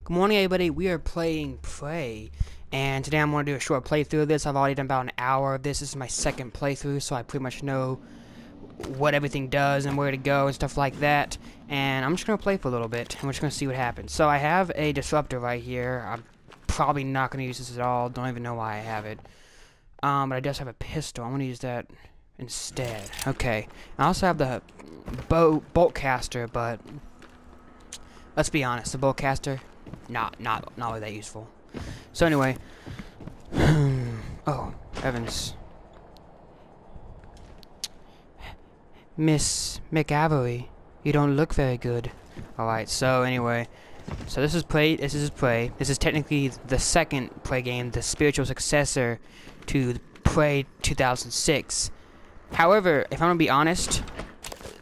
Good morning, everybody. We are playing Prey, and today I'm going to do a short playthrough of this. I've already done about an hour of this. This is my second playthrough, so I pretty much know what everything does and where to go and stuff like that. And I'm just going to play for a little bit, and we're just going to see what happens. So I have a disruptor right here. I'm probably not going to use this at all. Don't even know why I have it. But I just have a pistol. I'm going to use that instead. Okay. I also have the bolt caster, but let's be honest, the bolt caster, not really that useful. So anyway, oh heavens, Miss McAvoy, you don't look very good. All right. So anyway, so this is Prey. This is technically the second Prey game, the spiritual successor to Prey 2006. However, if I'm gonna be honest,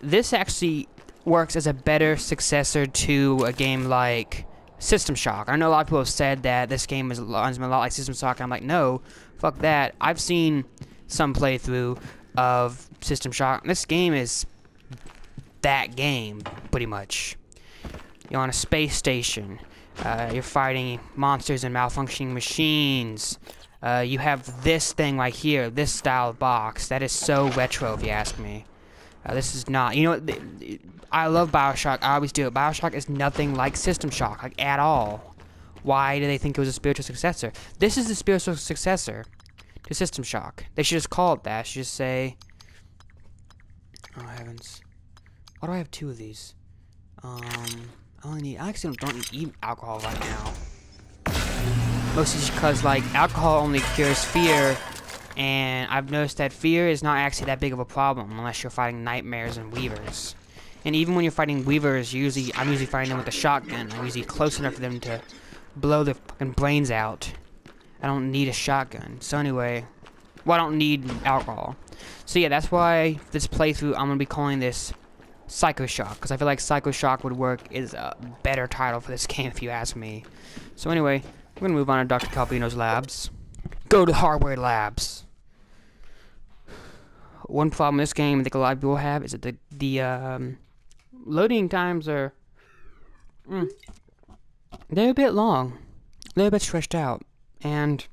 this actually works as a better successor to a game like System Shock. I know a lot of people have said that this game runs a lot like System Shock, and I'm like, no, fuck that. I've seen some playthrough of System Shock. This game is that game, pretty much. You're on a space station. You're fighting monsters and malfunctioning machines. You have this thing right here, this style of box. That is so retro, if you ask me. This is not, you know, I love Bioshock, I always do. Bioshock is nothing like System Shock, like, at all. Why do they think it was a spiritual successor? This is the spiritual successor to System Shock. They should just call it that. They should just say, oh heavens, why do I have two of these? I actually don't eat alcohol right now. Mostly because, like, alcohol only cures fear. And I've noticed that fear is not actually that big of a problem unless you're fighting nightmares and weavers. And even when you're fighting weavers, I'm usually fighting them with a shotgun. I'm usually close enough for them to blow their fucking brains out. I don't need a shotgun. So anyway, well, I don't need alcohol. So yeah, that's why this playthrough, I'm going to be calling this Psychoshock. Because I feel like Psychoshock would work as a better title for this game if you ask me. So anyway, we're going to move on to Dr. Calvino's labs. Go to hardware labs. One problem in this game I think a lot of people have is that the loading times are they're a bit long. They're a bit stretched out. And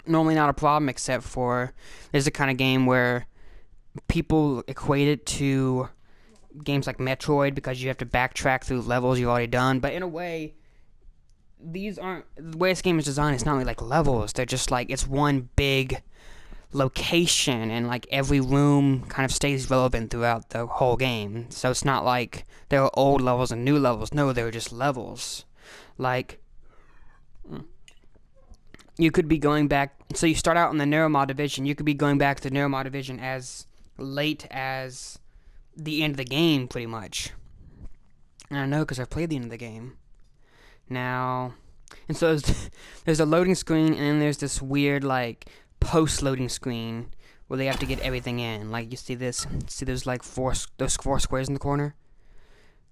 normally not a problem, except for this is the kind of game where people equate it to games like Metroid because you have to backtrack through levels you've already done. But in a way, these aren't, the way this game is designed, it's not really like levels. They're just like, it's one big location, and like every room kind of stays relevant throughout the whole game. So it's not like there are old levels and new levels. No, they're just levels. Like, you could be going back, so you start out in the Neuromod division, you could be going back to the Neuromod division as late as the end of the game, pretty much. And I know because I've played the end of the game. Now, and so there's a loading screen, and then there's this weird, like, post-loading screen where they have to get everything in. Like, you see this? See there's like those four squares in the corner?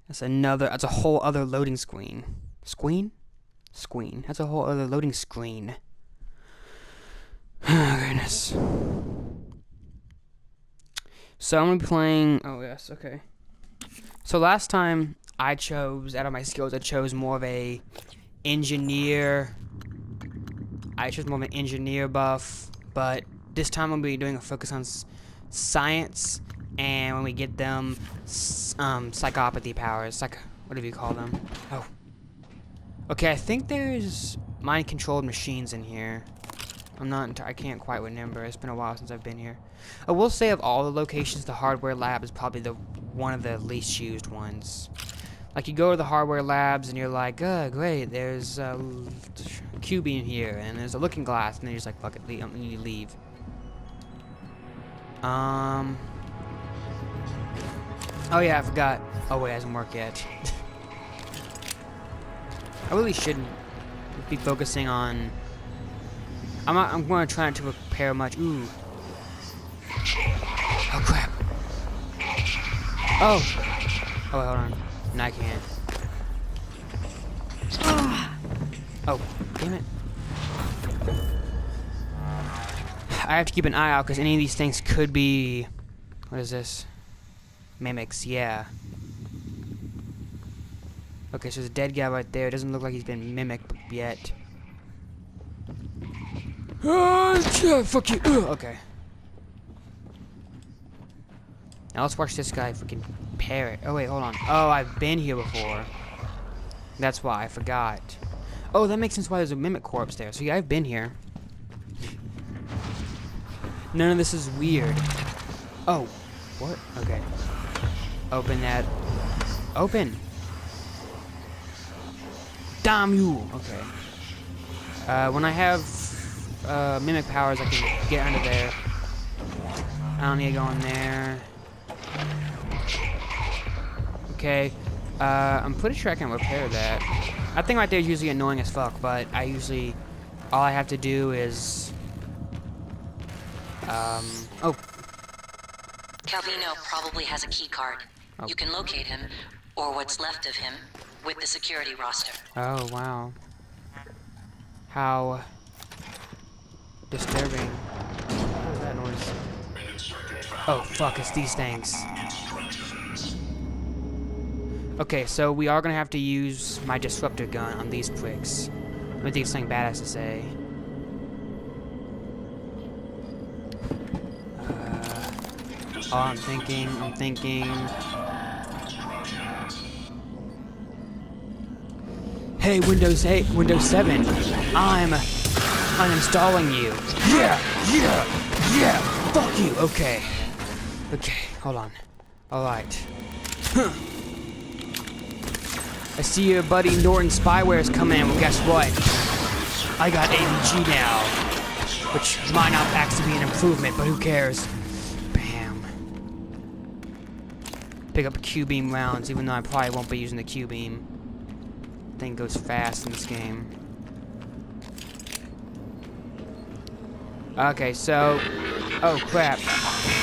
That's a whole other loading screen. Screen? That's a whole other loading screen. Oh, goodness. So I'm gonna be playing, oh yes, okay. So last time I chose, out of my skills, I chose more of a engineer. I chose more of an engineer buff, but this time I'm going to be doing a focus on science, and when we get them, psychopathy powers, whatever you call them. Oh. Okay, I think there's mind-controlled machines in here. I can't quite remember. It's been a while since I've been here. I will say of all the locations, the hardware lab is probably one of the least used ones. Like, you go to the hardware labs, and you're like, oh, great, there's a cube in here, and there's a looking glass, and then you're just like, fuck it, you leave. Oh, yeah, I forgot. Oh, wait, it hasn't worked yet. I really shouldn't be focusing on... I'm going to try not to repair much. Ooh. Oh, crap. Oh! Oh, wait, hold on. No, I can't. Oh, damn it. I have to keep an eye out because any of these things could be... What is this? Mimics, yeah. Okay, so there's a dead guy right there. It doesn't look like he's been mimicked yet. Fuck you. Okay. Now let's watch this guy freaking parrot. Oh wait, hold on. Oh, I've been here before. That's why I forgot. Oh, that makes sense why there's a mimic corpse there. So yeah, I've been here. None of this is weird. Oh, what? Okay. Open that. Open. Damn you. Okay. When I have mimic powers, I can get under there. I don't need to go in there. Okay. I'm pretty sure I can repair that. That thing right there is usually annoying as fuck, but I usually... all I have to do is... oh. Calvino probably has a key card. Oh. You can locate him, or what's left of him, with the security roster. Oh, wow. How... disturbing. What is that noise? Oh, fuck, it's these things. Okay, so we are gonna have to use my disruptor gun on these pricks. What do you think something badass to say? Oh, I'm thinking. Hey, Windows 8, Windows 7, I'm uninstalling you. Yeah, fuck you. Okay, hold on. Alright. I see your buddy Norton Spyware's coming in. Well, guess what? I got AVG now. Which might not actually be an improvement, but who cares? Bam. Pick up Q-beam rounds, even though I probably won't be using the Q-beam. Thing goes fast in this game. Okay, so... oh, crap.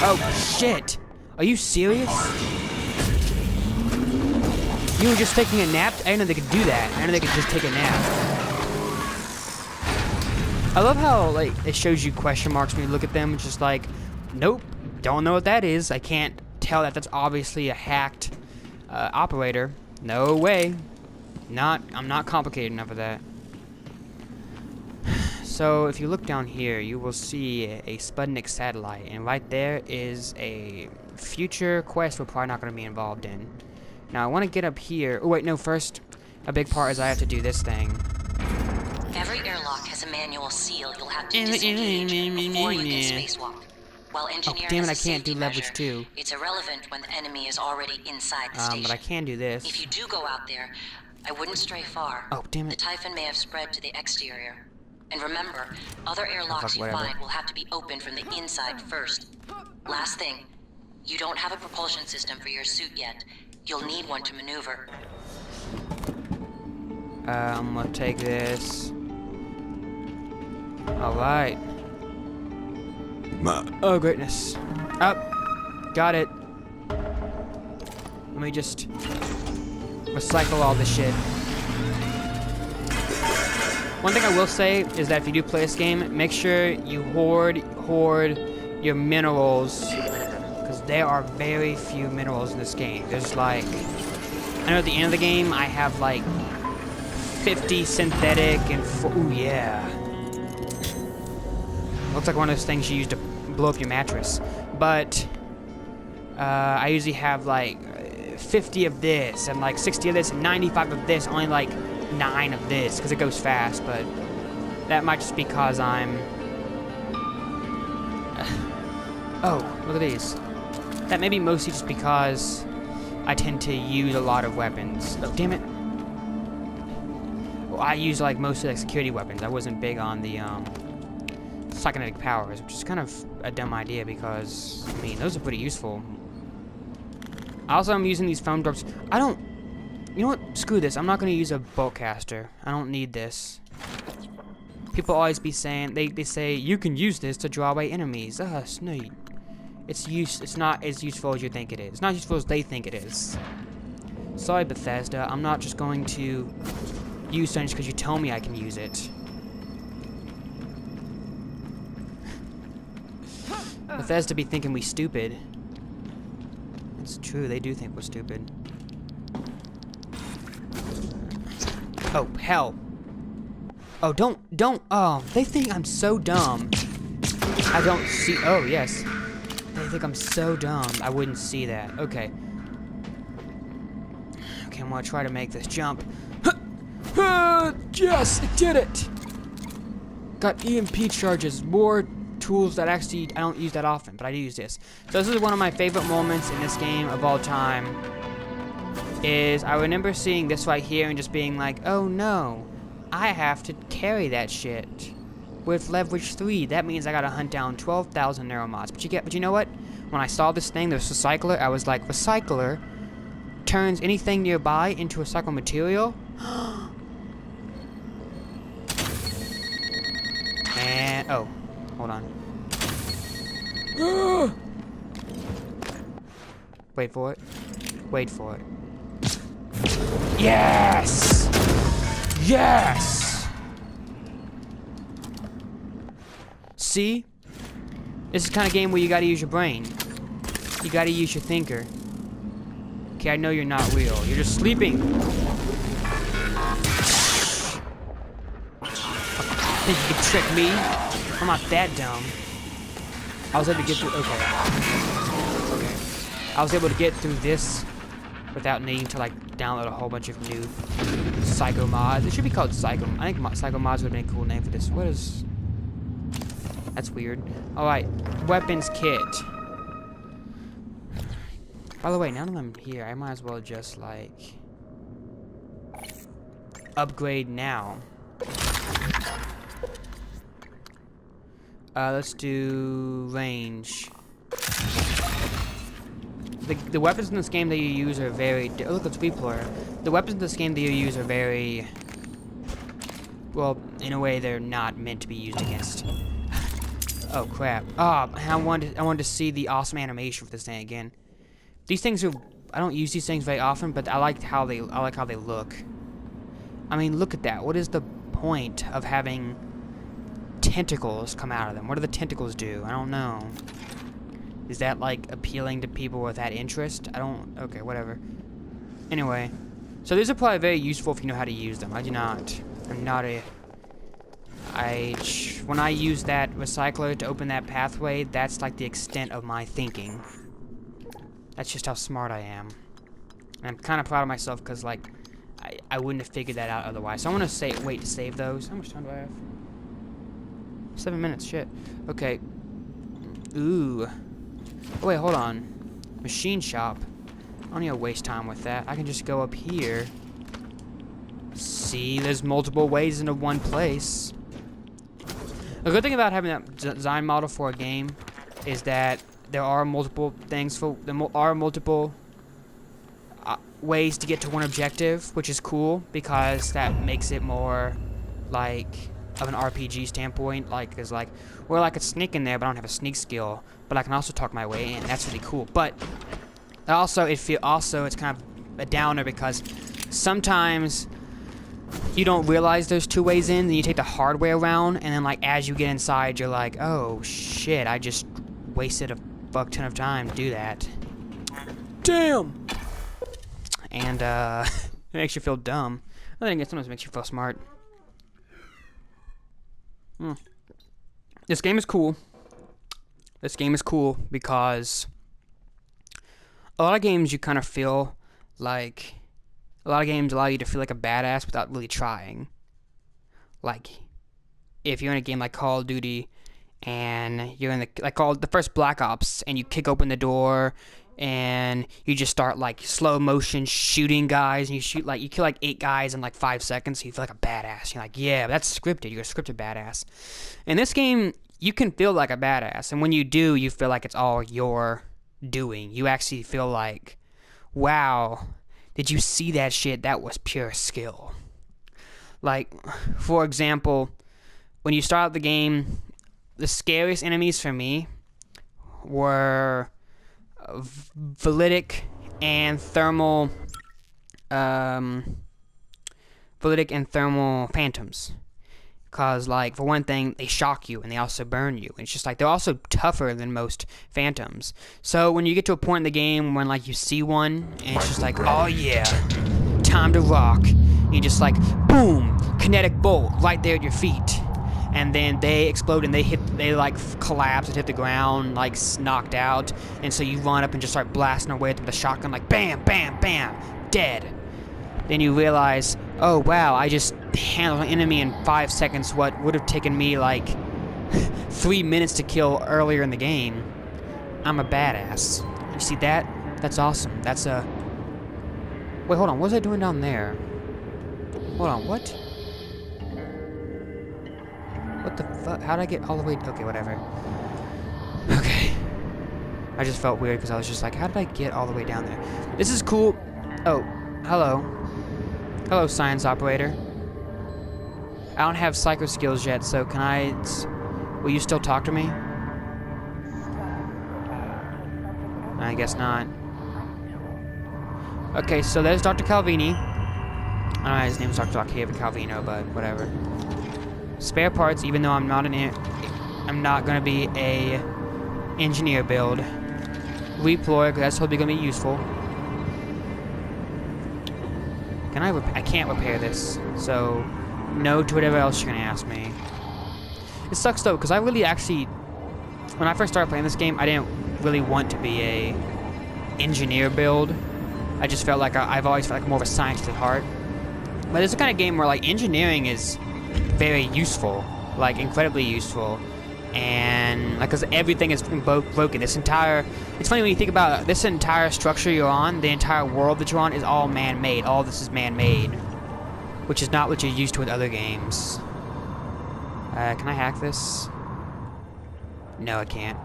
Oh, shit! Are you serious? You were just taking a nap? I didn't know they could do that. I didn't know they could just take a nap. I love how, like, it shows you question marks when you look at them. It's just like, nope, don't know what that is. I can't tell that that's obviously a hacked operator. No way. I'm not complicated enough for that. So, if you look down here, you will see a Sputnik satellite. And right there is a future quest we're probably not going to be involved in. Now, I want to get up here. Oh, wait, no, first, a big part is I have to do this thing. Every airlock has a manual seal you'll have to disengage before you can spacewalk. While engineering damn it, I is a can't do safety leverage measure, 2. it's irrelevant when the enemy is already inside the station. But I can do this. If you do go out there, I wouldn't stray far. Oh, damn it. The Typhon may have spread to the exterior. And remember, other airlocks you find will have to be opened from the inside first. Last thing, you don't have a propulsion system for your suit yet. You'll need one to maneuver. I'm gonna take this. Alright. Oh, greatness. Up. Got it. Let me just recycle all this shit. One thing I will say is that if you do play this game, make sure you hoard your minerals, because there are very few minerals in this game. There's like, I know at the end of the game I have like 50 synthetic and ooh yeah. Looks like one of those things you use to blow up your mattress. But I usually have like 50 of this and like 60 of this and 95 of this, only like 9 of this because it goes fast, but that might just be because I'm oh, look at these. That may be mostly just because I tend to use a lot of weapons. Oh, damn it. Well, I use like mostly like security weapons. I wasn't big on the psychokinetic powers, which is kind of a dumb idea because, I mean, those are pretty useful. Also, I'm using these foam drops. You know what? Screw this. I'm not going to use a bolt caster. I don't need this. People always be saying, they say, you can use this to draw away enemies. No. It's not as useful as you think it is. It's not as useful as they think it is. Sorry, Bethesda. I'm not just going to use something just because you tell me I can use it. Bethesda be thinking we stupid. It's true, they do think we're stupid. Oh, hell. Oh, don't, oh, they think I'm so dumb. I don't see, oh, yes. They think I'm so dumb. I wouldn't see that. Okay. Okay, I'm gonna try to make this jump. Yes, I did it! Got EMP charges, more tools that actually I don't use that often, but I do use this. So this is one of my favorite moments in this game of all time. Is I remember seeing this right here and just being like, oh no, I have to carry that shit. With leverage 3, that means I gotta hunt down 12,000 neuromods. But you know what? When I saw this thing, the recycler, I was like, recycler turns anything nearby into recycled material? And, oh, hold on. Wait for it. Wait for it. Yes! Yes! See? This is the kind of game where you gotta use your brain. You gotta use your thinker. Okay, I know you're not real. You're just sleeping. Think you can trick me? I'm not that dumb. I was able to get through. Okay. Okay. I was able to get through this without needing to like download a whole bunch of new psycho mods. It should be called psycho. I think psycho mods would have been a cool name for this. What is? That's weird. All right, weapons kit. By the way, now that I'm here, I might as well just like upgrade now. Let's do range. The weapons in this game that you use are very... Oh, look, it's replayer. The weapons in this game that you use are very... Well, in a way, they're not meant to be used against. Oh, crap. Oh, I wanted to see the awesome animation for this thing again. These things are... I don't use these things very often, but I like how they look. I mean, look at that. What is the point of having tentacles come out of them? What do the tentacles do? I don't know. Is that like appealing to people with that interest? I don't... Okay, whatever. Anyway. So these are probably very useful if you know how to use them. I do not. I'm not a... When I use that recycler to open that pathway, that's like the extent of my thinking. That's just how smart I am. And I'm kind of proud of myself because like I wouldn't have figured that out otherwise. So I want to wait to save those. How much time do I have? 7 minutes, shit. Okay. Ooh. Oh, wait, hold on. Machine shop. I don't need to waste time with that. I can just go up here. See, there's multiple ways into one place. A good thing about having that design model for a game is that there are multiple things for... There are multiple ways to get to one objective, which is cool because that makes it more like of an RPG standpoint. Like, there's like, well, I could sneak in there, but I don't have a sneak skill. But I can also talk my way in. That's really cool. But also, it's kind of a downer because sometimes you don't realize there's two ways in, then you take the hard way around, and then like as you get inside, you're like, oh shit, I just wasted a fuck ton of time to do that. Damn. And it makes you feel dumb. I think it sometimes makes you feel smart. This game is cool. This game is cool because a lot of games you kind of feel like... A lot of games allow you to feel like a badass without really trying. Like, if you're in a game like Call of Duty, and you're in the first Black Ops, and you kick open the door, and you just start like slow motion shooting guys, and you kill like 8 guys in like 5 seconds, so you feel like a badass. You're like, yeah, that's scripted. You're a scripted badass. In this game, you can feel like a badass, and when you do, you feel like it's all your doing. You actually feel like, wow, did you see that shit? That was pure skill. Like, for example, when you start out the game, the scariest enemies for me were Validic and thermal phantoms. Because, like, for one thing, they shock you and they also burn you. And it's just like, they're also tougher than most phantoms. So when you get to a point in the game when, like, you see one and it's just like, oh yeah, time to rock. You just like, boom, kinetic bolt right there at your feet. And then they explode and they like collapse and hit the ground, like knocked out. And so you run up and just start blasting away with the shotgun, like bam, bam, bam, dead. Then you realize, oh wow, I just handled an enemy in 5 seconds what would have taken me like 3 minutes to kill earlier in the game. I'm a badass. You see that? That's awesome. That's a... Wait, hold on. What was I doing down there? Hold on, what? What the fuck? How'd I get all the way... Okay, whatever. Okay. I just felt weird because I was just like, how did I get all the way down there? This is cool. Oh, hello. Hello, science operator. I don't have psycho skills yet, so can I... Will you still talk to me? I guess not. Okay, so there's Dr. Calvini. I don't know, his name's Dr. Octavio Calvino, but whatever. Spare parts, even though I'm not gonna be a engineer build. Reploy, because that's totally gonna be useful. Can I can't repair this, so no to whatever else you're gonna ask me. It sucks though, because I really actually, when I first started playing this game, I didn't really want to be a engineer build. I just felt like I've always felt like more of a scientist at heart. But it's the kind of game where like engineering is very useful, like incredibly useful, and like because everything is broken. This entire, it's funny when you think about it, this entire structure you're on, the entire world that you're on is all man-made. All this is man-made, which is not what you're used to with other games. Can I hack this? No, I can't.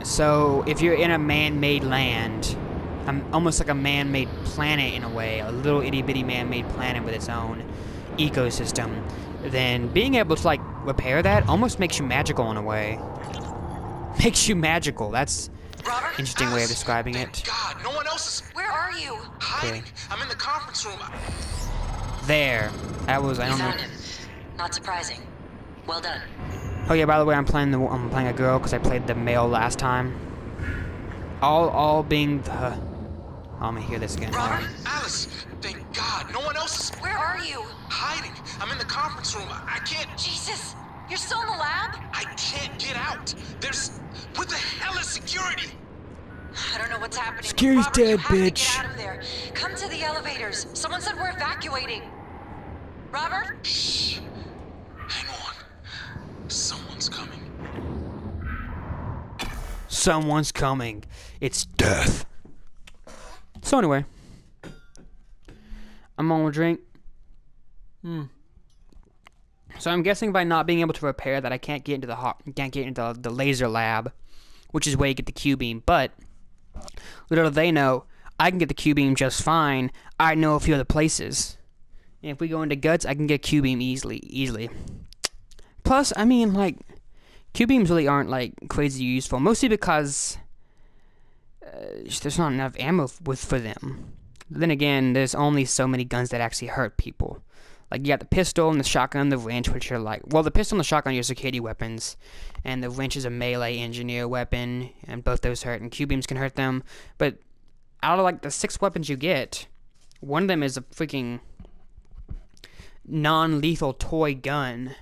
So if you're in a man-made land, almost like a man-made planet in a way, a little itty-bitty man-made planet with its own ecosystem, then being able to like repair that almost makes you magical in a way. Makes you magical. That's Robert? an interesting way of describing it. God, no one else is. Where are you? Hiding. Okay. I'm in the conference room. There. That was, I You don't know. found him. Not surprising. Well done. Oh yeah, by the way, I'm playing a girl because I played the male last time. All being the... Oh, I'm gonna hear this again. Robert? Alice, thank God, no one else is Where are you? hiding. I'm in the conference room. I can't. Jesus! You're still in the lab? I can't get out. There's. What the hell is security? I don't know what's happening. Security's Robert, you dead, have to bitch. get out of there. Come to the elevators. Someone said we're evacuating. Robert? Shh. Hang on. Someone's coming. Someone's coming. It's death. So anyway, I'm on a drink. So I'm guessing by not being able to repair that, I can't get into the laser lab, which is where you get the Q-beam. But little do they know, I can get the Q-beam just fine. I know a few other places. And if we go into guts, I can get Q-beam easily. Plus, I mean, like, Q-beams really aren't like crazy useful, mostly because there's not enough ammo for them. Then again, there's only so many guns that actually hurt people. Like, you got the pistol and the shotgun and the wrench, which are like... Well, the pistol and the shotgun are your security weapons. And the wrench is a melee engineer weapon. And both those hurt. And Q-beams can hurt them. But out of, like, the 6 weapons you get, one of them is a freaking non-lethal toy gun.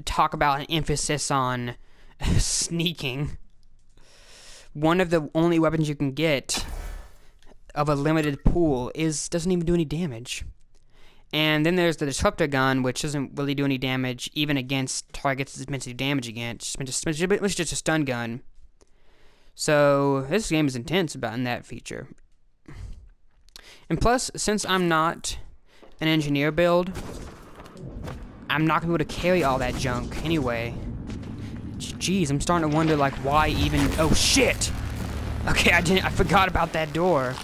Talk about an emphasis on sneaking. One of the only weapons you can get of a limited pool doesn't even do any damage. And then there's the disruptor gun, which doesn't really do any damage, even against targets it's meant to do damage against. It's just a stun gun. So this game is intense in that feature. And plus, since I'm not an engineer build, I'm not gonna be able to carry all that junk anyway. Jeez, I'm starting to wonder like why even. Oh shit! Okay, I forgot about that door.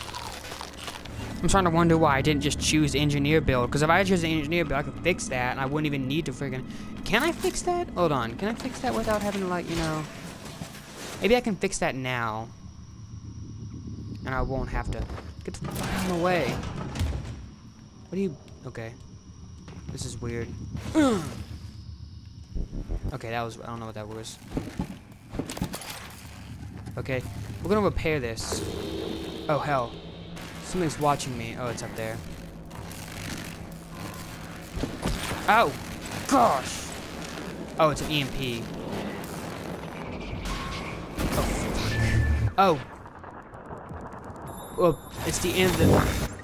I'm starting to wonder why I didn't just choose engineer build. Because if I chose engineer build, I could fix that, and I wouldn't even need to friggin'... Can I fix that? Hold on. Can I fix that without having to, like, you know... Maybe I can fix that now. And I won't have to... Get the fuck out of my way. What do you... Okay. This is weird. Okay, that was... I don't know what that was. Okay. We're gonna repair this. Oh, hell. Something's watching me. Oh, it's up there. Oh, gosh. Oh, it's an EMP. Oh. Oh. Well, it's the end of the...